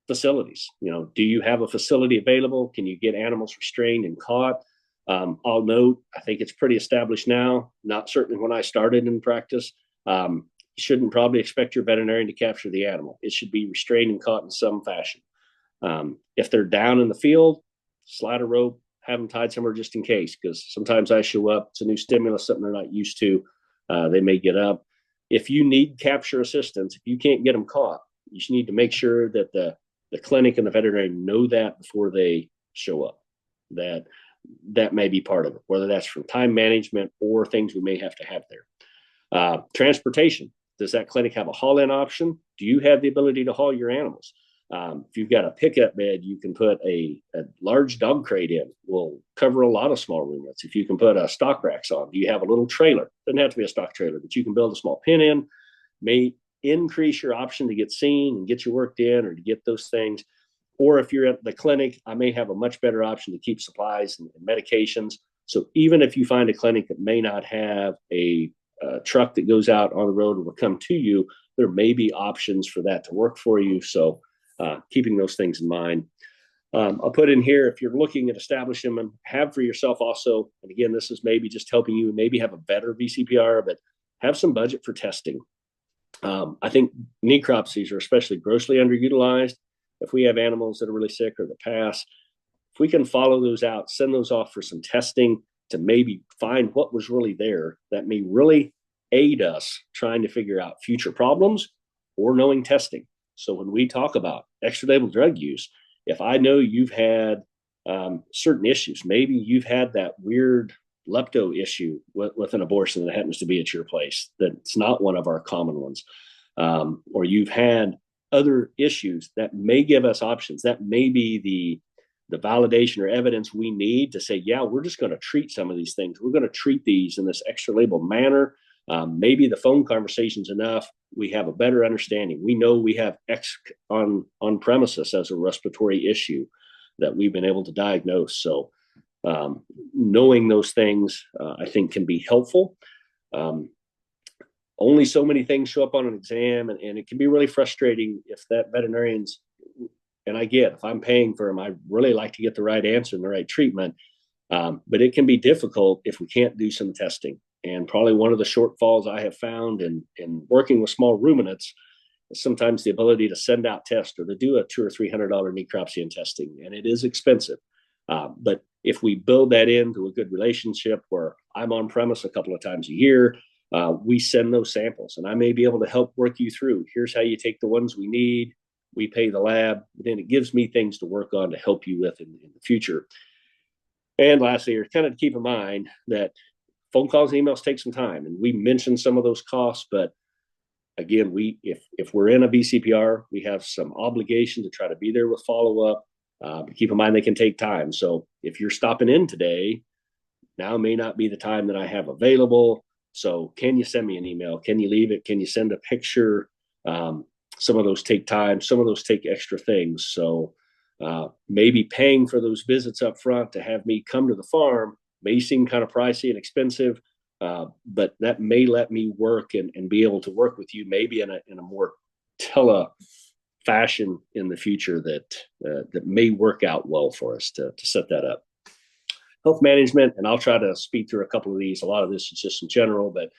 facilities. Do you have a facility available? Can you get animals restrained and caught? I'll note, I think it's pretty established now, not certainly when I started in practice. You shouldn't probably expect your veterinarian to capture the animal. It should be restrained and caught in some fashion. If they're down in the field, slide a rope, have them tied somewhere just in case, because sometimes I show up, it's a new stimulus, something they're not used to. They may get up. If you need capture assistance, if you can't get them caught, you just need to make sure that the clinic and the veterinarian know that before they show up. That may be part of it, whether that's from time management or things we may have to have there. Transportation. Does that clinic have a haul-in option? Do you have the ability to haul your animals? If you've got a pickup bed, you can put a large dog crate in. Will cover a lot of small ruminants. If you can put stock racks on, do you have a little trailer? Doesn't have to be a stock trailer, but you can build a small pen in. May increase your option to get seen and get you worked in or to get those things. Or if you're at the clinic, I may have a much better option to keep supplies and medications. So even if you find a clinic that may not have a truck that goes out on the road and will come to you, there may be options for that to work for you. So keeping those things in mind. I'll put in here, if you're looking at establishing them, have for yourself also, and again, this is maybe just helping you maybe have a better VCPR, but have some budget for testing. I think necropsies are especially grossly underutilized. If we have animals that are really sick or that pass, if we can follow those out, send those off for some testing to maybe find what was really there, that may really aid us trying to figure out future problems or knowing testing. So when we talk about extra label drug use, if I know you've had certain issues, maybe you've had that weird lepto issue with an abortion that happens to be at your place, that's not one of our common ones, or you've had other issues that may give us options. That may be the validation or evidence we need to say, yeah, we're just going to treat some of these things. We're going to treat these in this extra label manner. Maybe the phone conversation's enough. We have a better understanding. We know we have X on premises as a respiratory issue that we've been able to diagnose. So knowing those things, I think, can be helpful. Only so many things show up on an exam, and it can be really frustrating if that veterinarian's, and I get, if I'm paying for them, I really like to get the right answer and the right treatment. But it can be difficult if we can't do some testing. And probably one of the shortfalls I have found in working with small ruminants is sometimes the ability to send out tests or to do a $200 or $300 necropsy and testing, and it is expensive. But if we build that into a good relationship where I'm on premise a couple of times a year, we send those samples, and I may be able to help work you through. Here's how you take the ones we need. We pay the lab, but then it gives me things to work on to help you with in the future. And lastly, kind of to keep in mind that phone calls and emails take some time, and we mentioned some of those costs, but again, if we're in a VCPR, we have some obligation to try to be there with follow-up. But keep in mind they can take time. So if you're stopping in today, now may not be the time that I have available. So can you send me an email? Can you leave it? Can you send a picture? Some of those take time. Some of those take extra things. So maybe paying for those visits up front to have me come to the farm may seem kind of pricey and expensive, but that may let me work and be able to work with you maybe in a more tele fashion in the future that may work out well for us to set that up. Health management, and I'll try to speed through a couple of these. A lot of this is just in general, but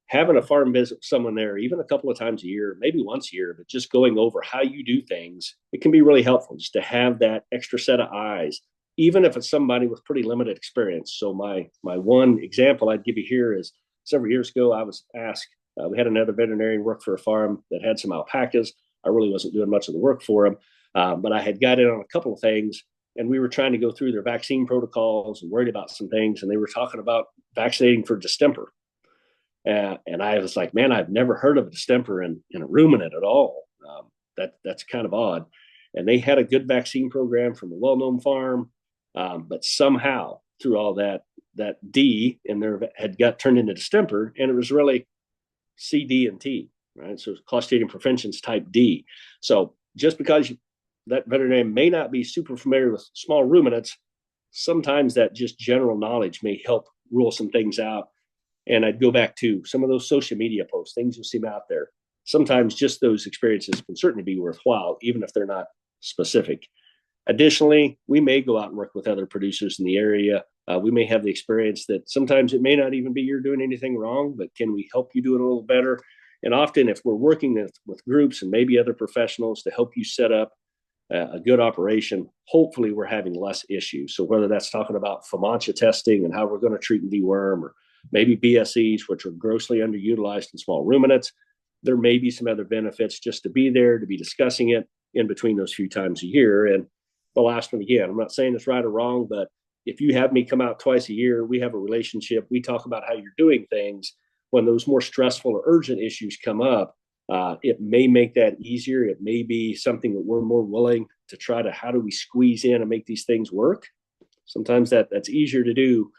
having a farm visit with someone there, even a couple of times a year, maybe once a year, but just going over how you do things, it can be really helpful just to have that extra set of eyes, even if it's somebody with pretty limited experience. So my one example I'd give you here is several years ago, I was asked, we had another veterinarian work for a farm that had some alpacas. I really wasn't doing much of the work for him, but I had got in on a couple of things, and we were trying to go through their vaccine protocols and worried about some things, and they were talking about vaccinating for distemper. And I was like, man, I've never heard of a distemper in a ruminant at all. That's kind of odd. And they had a good vaccine program from a well-known farm, but somehow through all that D in there had got turned into distemper, and it was really C, D, and T, right? So Clostridium perfringens type D. So just because that veterinarian may not be super familiar with small ruminants, sometimes that just general knowledge may help rule some things out. And I'd go back to some of those social media posts, things you'll see out there. Sometimes just those experiences can certainly be worthwhile, even if they're not specific. Additionally, we may go out and work with other producers in the area. We may have the experience that sometimes it may not even be you're doing anything wrong, but can we help you do it a little better? And often if we're working with groups and maybe other professionals to help you set up a good operation, hopefully we're having less issues. So whether that's talking about FAMACHA testing and how we're going to treat and deworm, or maybe BSEs, which are grossly underutilized in small ruminants, there may be some other benefits just to be there, to be discussing it in between those few times a year. And the last one, again, I'm not saying it's right or wrong, but if you have me come out twice a year, we have a relationship, we talk about how you're doing things. When those more stressful or urgent issues come up, it may make that easier. It may be something that we're more willing to try to, how do we squeeze in and make these things work? Sometimes that's easier to do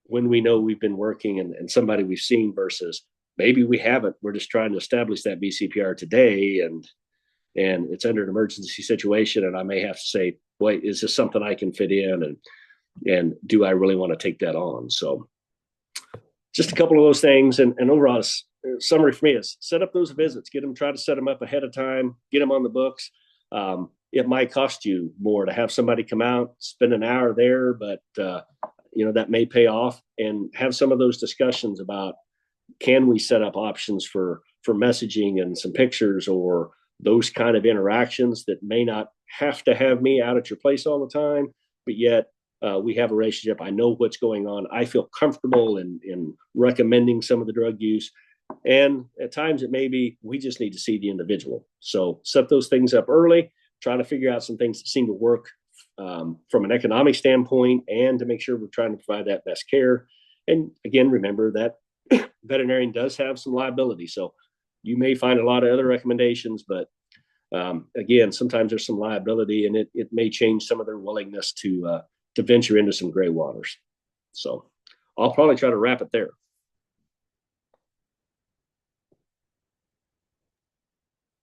when we know we've been working and somebody we've seen versus maybe we haven't. We're just trying to establish that VCPR today, and it's under an emergency situation, and I may have to say, wait, is this something I can fit in, and do I really want to take that on? So just a couple of those things. And overall, summary for me is set up those visits, try to set them up ahead of time, get them on the books. It might cost you more to have somebody come out, spend an hour there, but that may pay off, and have some of those discussions about, can we set up options for messaging and some pictures, or those kind of interactions that may not have to have me out at your place all the time, but yet we have a relationship. I know what's going on. I feel comfortable in recommending some of the drug use. And at times it may be, we just need to see the individual. So set those things up early, try to figure out some things that seem to work from an economic standpoint, and to make sure we're trying to provide that best care. And again, remember that veterinarian does have some liability. So you may find a lot of other recommendations, but again, sometimes there's some liability, and it may change some of their willingness to venture into some gray waters. So I'll probably try to wrap it there.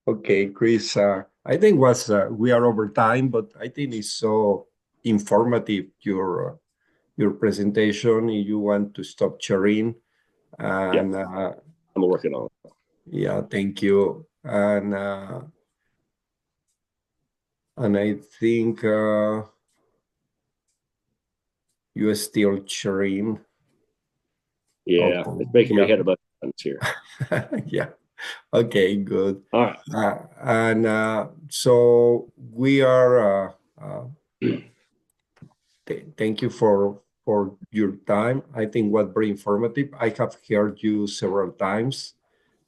Okay, Chris, I think we are over time, but I think it's so informative, your presentation. If you want to stop sharing, and I'm working on it. Yeah, thank you. And I think you are still sharing. Yeah, Okay. it's making me hit a button here. Yeah. Okay, good. All right. And so we are. Thank you for your time. I think was very informative. I have heard you several times,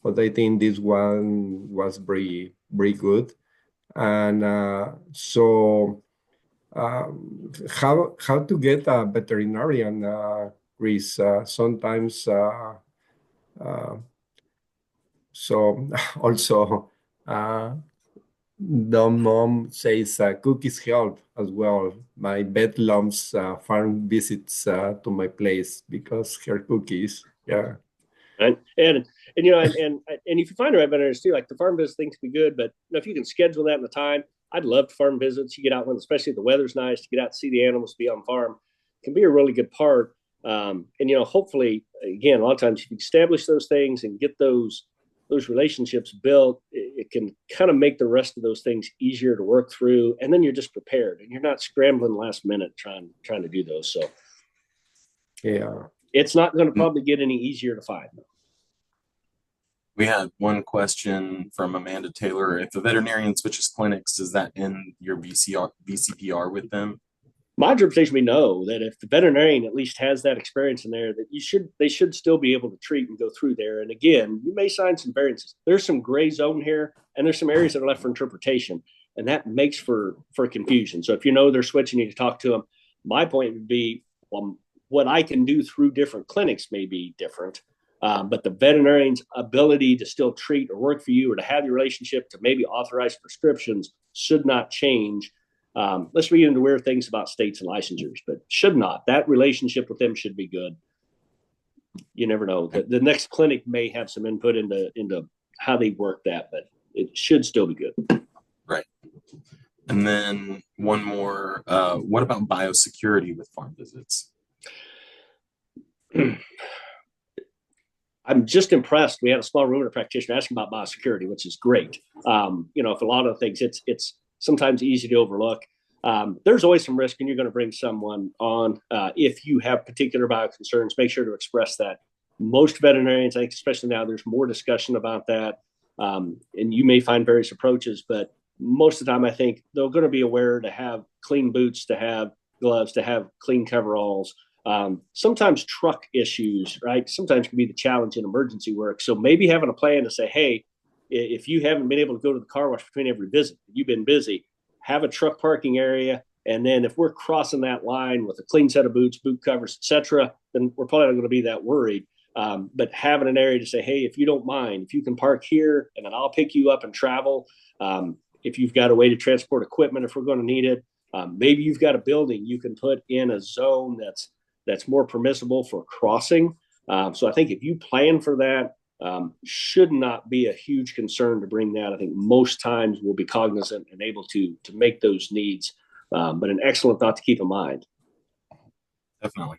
but I think this one was very good. And so, how to get a veterinarian, Chris? Sometimes. So also, the mom says cookies help as well. My vet loves farm visits to my place because her cookies. Yeah. And if you find the right veterinarians too, like the farm visit things can be good, but if you can schedule that in the time, I'd love farm visits. You get out when, especially if the weather's nice, to get out to see the animals, be on farm, can be a really good part. Hopefully, again, a lot of times if you establish those things and get those relationships built, it can kind of make the rest of those things easier to work through, and then you're just prepared and you're not scrambling last minute trying to do those. So yeah, it's not going to probably get any easier to find. We had one question from Amanda Taylor. If a veterinarian switches clinics, does that end your VCPR with them? My interpretation, we know that if the veterinarian at least has that experience in there, that they should still be able to treat and go through there. And again, you may find some variances. There's some gray zone here, and there's some areas that are left for interpretation, and that makes for confusion. So if you know they're switching, you need to talk to them. My point would be, what I can do through different clinics may be different. But the veterinarian's ability to still treat or work for you, or to have your relationship to maybe authorize prescriptions, should not change. Let's read into weird things about states and licensures, but should not. That relationship with them should be good. You never know. The next clinic may have some input into how they work that, but it should still be good. Right. And then one more, what about biosecurity with farm visits? I'm just impressed. We had a small ruminant practitioner asking about biosecurity, which is great. If a lot of things, it's sometimes easy to overlook. There's always some risk, and you're going to bring someone on. If you have particular bio concerns, make sure to express that. Most veterinarians, I think, especially now, there's more discussion about that. And you may find various approaches, but most of the time, I think they're going to be aware to have clean boots, to have gloves, to have clean coveralls. Sometimes truck issues, right? Sometimes can be the challenge in emergency work. So maybe having a plan to say, hey, if you haven't been able to go to the car wash between every visit, you've been busy, have a truck parking area. And then if we're crossing that line with a clean set of boots, boot covers, etc., then we're probably not going to be that worried. But having an area to say, hey, if you don't mind, if you can park here and then I'll pick you up and travel. If you've got a way to transport equipment, if we're going to need it, maybe you've got a building you can put in a zone that's more permissible for crossing. So I think if you plan for that, should not be a huge concern to bring that. I think most times we'll be cognizant and able to make those needs, but an excellent thought to keep in mind. Definitely.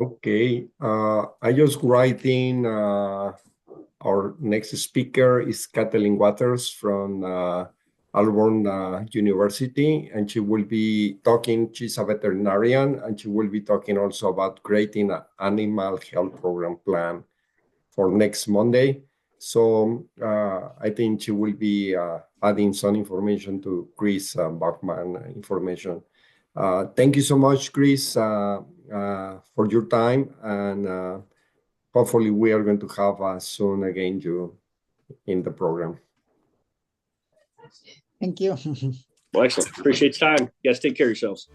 Okay, I just write in our next speaker is Kathleen Waters from Auburn University, and she will be talking. She's a veterinarian, and she will be talking also about creating an animal health program plan for next Monday. So I think she will be adding some information to Chris Baughman information. Thank you so much, Chris, for your time, and hopefully we are going to have soon again you in the program. Thank you. Well, excellent. Appreciate your time. You guys take care of yourselves.